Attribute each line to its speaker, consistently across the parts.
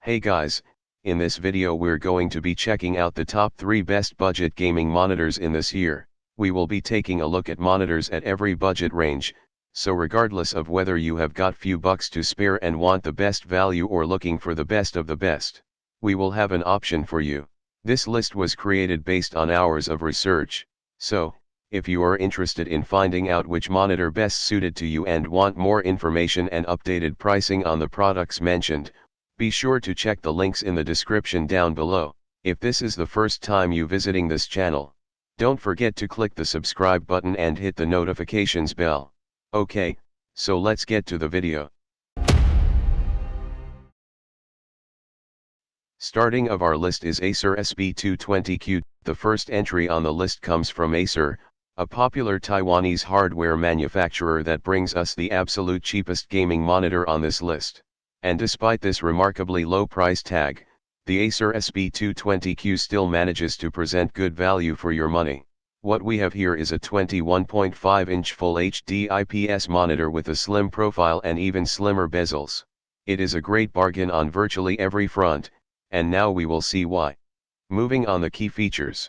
Speaker 1: Hey guys, in this video we're going to be checking out the top 3 best budget gaming monitors in this year. We will be taking a look at monitors at every budget range, so regardless of whether you have got few bucks to spare and want the best value or looking for the best of the best, we will have an option for you. This list was created based on hours of research, so, if you are interested in finding out which monitor best suited to you and want more information and updated pricing on the products mentioned, be sure to check the links in the description down below. If this is the first time you visiting this channel, don't forget to click the subscribe button and hit the notifications bell. Okay, so let's get to the video. Starting of our list is Acer SB220Q. The first entry on the list comes from Acer, a popular Taiwanese hardware manufacturer that brings us the absolute cheapest gaming monitor on this list. And despite this remarkably low price tag, the Acer SB220Q still manages to present good value for your money. What we have here is a 21.5-inch Full HD IPS monitor with a slim profile and even slimmer bezels. It is a great bargain on virtually every front, and now we will see why. Moving on the key features.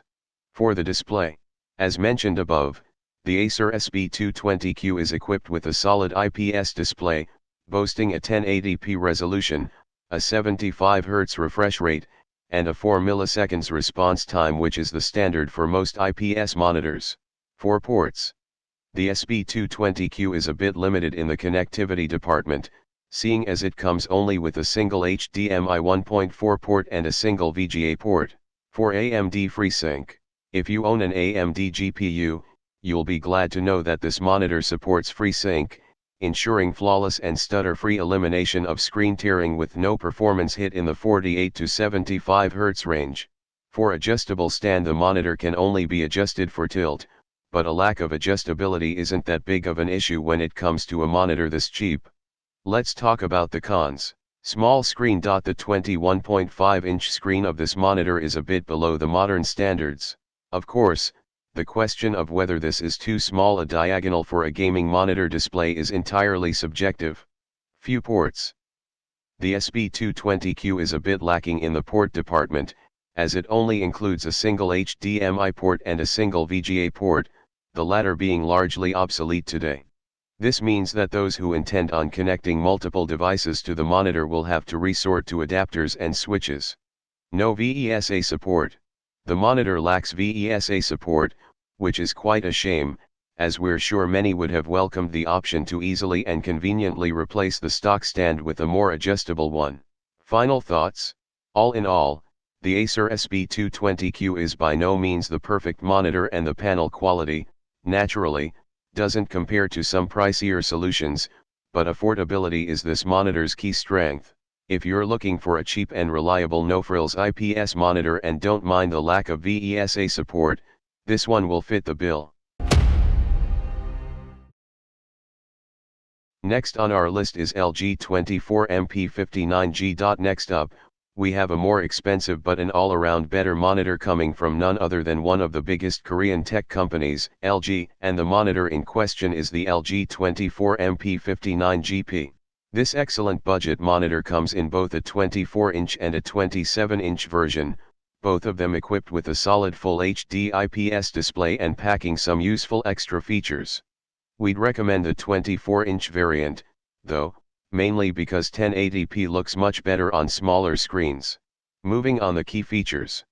Speaker 1: For the display, as mentioned above, the Acer SB220Q is equipped with a solid IPS display, boasting a 1080p resolution, a 75 Hz refresh rate, and a 4 milliseconds response time, which is the standard for most IPS monitors. 4 ports. The SB220Q is a bit limited in the connectivity department, seeing as it comes only with a single HDMI 1.4 port and a single VGA port. For AMD FreeSync. If you own an AMD GPU, you'll be glad to know that this monitor supports FreeSync, ensuring flawless and stutter-free elimination of screen tearing with no performance hit in the 48 to 75 Hz range. For adjustable stand, the monitor can only be adjusted for tilt, but a lack of adjustability isn't that big of an issue when it comes to a monitor this cheap. Let's talk about the cons. Small screen. The 21.5-inch screen of this monitor is a bit below the modern standards. Of course, the question of whether this is too small a diagonal for a gaming monitor display is entirely subjective. Few ports. The SB220Q is a bit lacking in the port department, as it only includes a single HDMI port and a single VGA port, the latter being largely obsolete today. This means that those who intend on connecting multiple devices to the monitor will have to resort to adapters and switches. No VESA support. The monitor lacks VESA support, which is quite a shame, as we're sure many would have welcomed the option to easily and conveniently replace the stock stand with a more adjustable one. Final thoughts? All in all, the Acer SB220Q is by no means the perfect monitor, and the panel quality, naturally, doesn't compare to some pricier solutions, but affordability is this monitor's key strength. If you're looking for a cheap and reliable no-frills IPS monitor and don't mind the lack of VESA support, this one will fit the bill. Next on our list is LG 24MP59G. Next up, we have a more expensive but an all-around better monitor coming from none other than one of the biggest Korean tech companies, LG, and the monitor in question is the LG 24MP59G-P. This excellent budget monitor comes in both a 24-inch and a 27-inch version, both of them equipped with a solid Full HD IPS display and packing some useful extra features. We'd recommend the 24-inch variant, though, mainly because 1080p looks much better on smaller screens. Moving on the key features.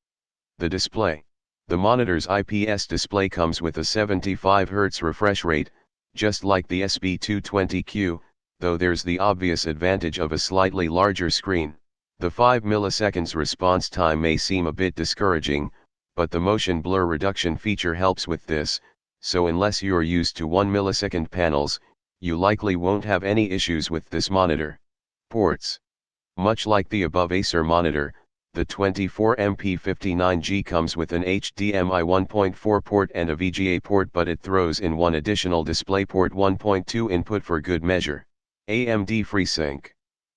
Speaker 1: The display. The monitor's IPS display comes with a 75 Hz refresh rate, just like the SB220Q, though there's the obvious advantage of a slightly larger screen. The 5 milliseconds response time may seem a bit discouraging, but the motion blur reduction feature helps with this, so unless you're used to 1 millisecond panels, you likely won't have any issues with this monitor. Ports. Much like the above Acer monitor, the 24MP59G comes with an HDMI 1.4 port and a VGA port, but it throws in one additional DisplayPort 1.2 input for good measure. AMD FreeSync.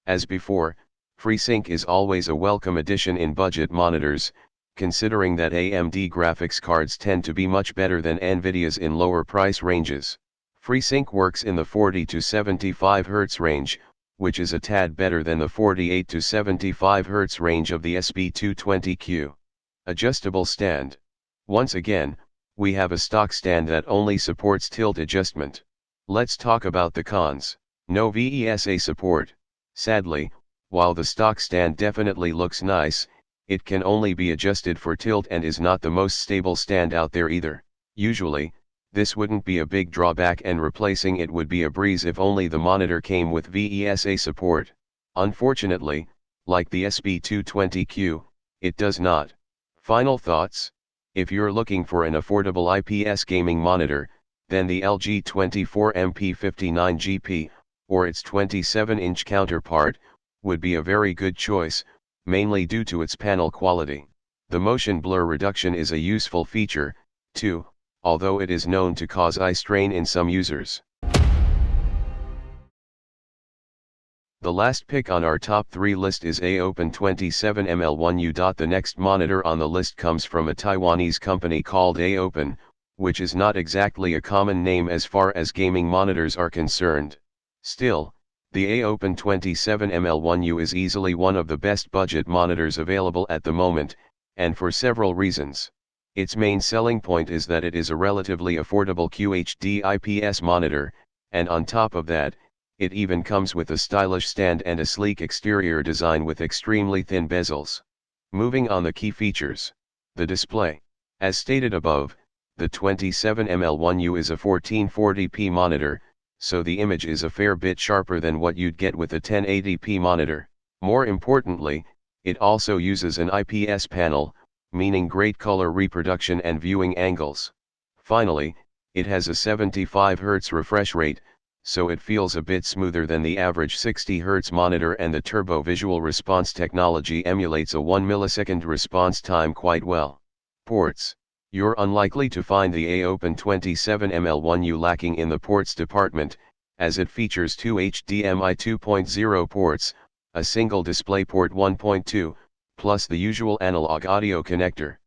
Speaker 1: As before, FreeSync is always a welcome addition in budget monitors, considering that AMD graphics cards tend to be much better than Nvidia's in lower price ranges. FreeSync works in the 40 to 75 Hz range, which is a tad better than the 48 to 75 Hz range of the SB220Q. Adjustable stand. Once again, we have a stock stand that only supports tilt adjustment. Let's talk about the cons. No VESA support. Sadly, while the stock stand definitely looks nice, it can only be adjusted for tilt and is not the most stable stand out there either. Usually, this wouldn't be a big drawback and replacing it would be a breeze if only the monitor came with VESA support. Unfortunately, like the SB220Q, it does not. Final thoughts? If you're looking for an affordable IPS gaming monitor, then the LG 24MP59GP, or its 27-inch counterpart, would be a very good choice, mainly due to its panel quality. The motion blur reduction is a useful feature, too, although it is known to cause eye strain in some users. The last pick on our top 3 list is AOPEN 27ML1U. The next monitor on the list comes from a Taiwanese company called AOPEN, which is not exactly a common name as far as gaming monitors are concerned. Still, the AOPEN 27ML1U is easily one of the best budget monitors available at the moment, and for several reasons. Its main selling point is that it is a relatively affordable QHD IPS monitor, and on top of that, it even comes with a stylish stand and a sleek exterior design with extremely thin bezels. Moving on the key features. The display. As stated above, the 27ML1U is a 1440p monitor, so the image is a fair bit sharper than what you'd get with a 1080p monitor. More importantly, it also uses an IPS panel, meaning great color reproduction and viewing angles. Finally, it has a 75 Hz refresh rate, so it feels a bit smoother than the average 60 Hz monitor, and the Turbo Visual Response technology emulates a 1 millisecond response time quite well. Ports. You're unlikely to find the AOPEN 27ML1U lacking in the ports department, as it features 2 HDMI 2.0 ports, a single DisplayPort 1.2, plus the usual analog audio connector.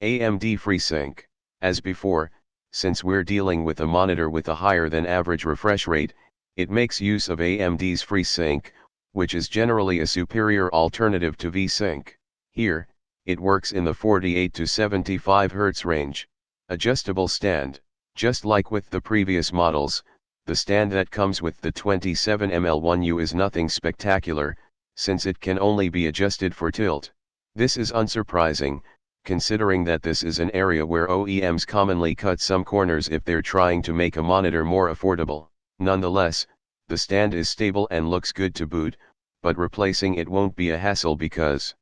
Speaker 1: AMD FreeSync. As before, since we're dealing with a monitor with a higher than average refresh rate, it makes use of AMD's FreeSync, which is generally a superior alternative to VSync. Here, it works in the 48 to 75 Hz range. Adjustable stand. Just like with the previous models, the stand that comes with the 27ML1U is nothing spectacular, since it can only be adjusted for tilt. This is unsurprising, considering that this is an area where OEMs commonly cut some corners if they're trying to make a monitor more affordable. Nonetheless, the stand is stable and looks good to boot, but replacing it won't be a hassle because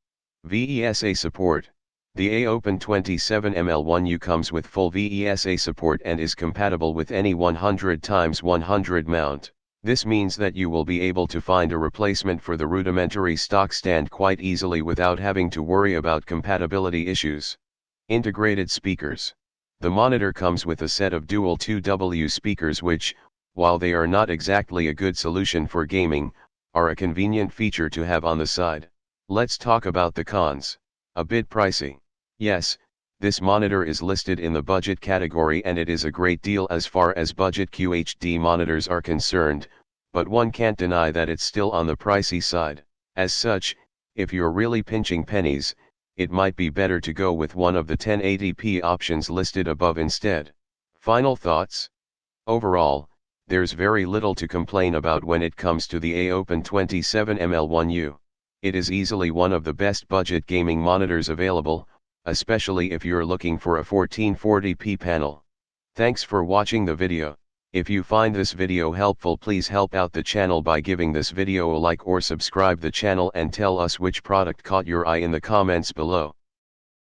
Speaker 1: VESA support. The AOPEN 27ML1U comes with full VESA support and is compatible with any 100x100 mount. This means that you will be able to find a replacement for the rudimentary stock stand quite easily without having to worry about compatibility issues. Integrated speakers. The monitor comes with a set of dual 2W speakers which, while they are not exactly a good solution for gaming, are a convenient feature to have on the side. Let's talk about the cons. A bit pricey. Yes, this monitor is listed in the budget category and it is a great deal as far as budget QHD monitors are concerned, but one can't deny that it's still on the pricey side. As such, if you're really pinching pennies, it might be better to go with one of the 1080p options listed above instead. Final thoughts? Overall, there's very little to complain about when it comes to the AOPEN 27ML1U. It is easily one of the best budget gaming monitors available, especially if you're looking for a 1440p panel. Thanks for watching the video. If you find this video helpful, please help out the channel by giving this video a like or subscribe the channel and tell us which product caught your eye in the comments below.